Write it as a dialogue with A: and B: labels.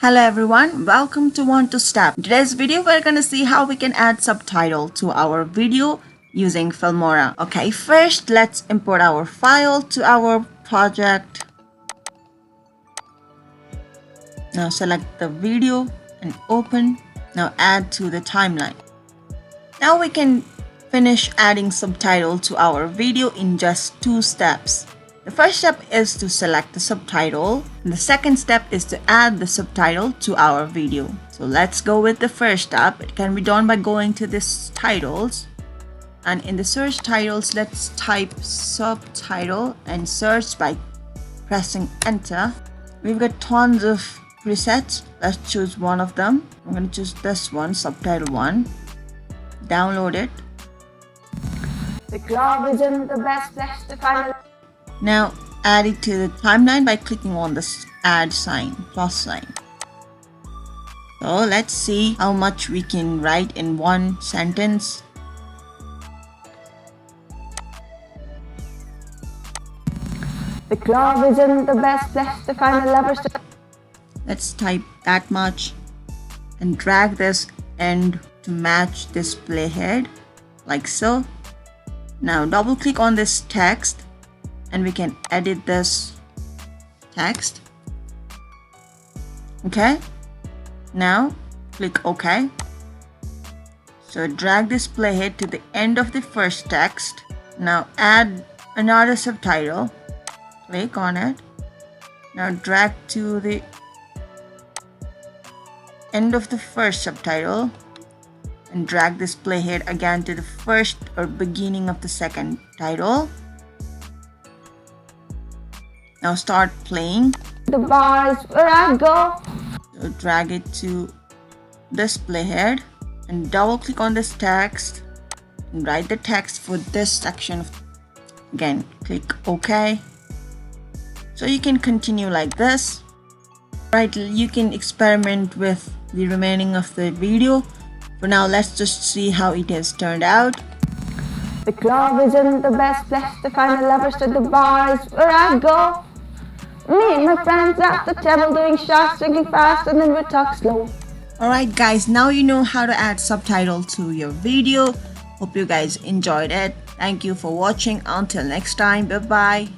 A: Hello everyone, welcome to One to Step. In today's video, we're going to see how we can add subtitle to our video using Filmora. Okay, first let's import our file to our project. Now select the video and open. Now add to the timeline. Now we can finish adding subtitle to our video in just 2 steps. The first step is to select the subtitle, and the second step is to add the subtitle to our video. So let's go with the first step. It can be done by going to this titles, and in the search titles, let's type subtitle and search by pressing enter. We've got tons of presets. Let's choose one of them. I'm going to choose this one, subtitle 1. Download it.
B: The cloud isn't the best place to find it.
A: Now add it to the timeline by clicking on the add sign, plus sign. So let's see how much we can write in one sentence.
B: The cloud isn't the best place to find a lover's.
A: Let's type that much and drag this end to match this playhead like so. Now double click on this text and we can edit this text. Okay, now click OK. So drag this playhead to the end of the first text. Now add another subtitle. Click on it. Now drag to the end of the first subtitle and drag this playhead again to the first or beginning of the second title. Now start playing.
B: The bar is where I go.
A: So drag it to this playhead and double click on this text and write the text for this section. Again, click OK. So you can continue like this. Right, you can experiment with the remaining of the video. For now, let's just see how it has turned out.
B: The club isn't the best place to find a lover, so the bar is where I go. Me and my friends at the table doing shots, drinking fast, and then we talk slow.
A: Alright guys, now you know how to add subtitle to your video. Hope you guys enjoyed it. Thank you for watching. Until next time, bye bye.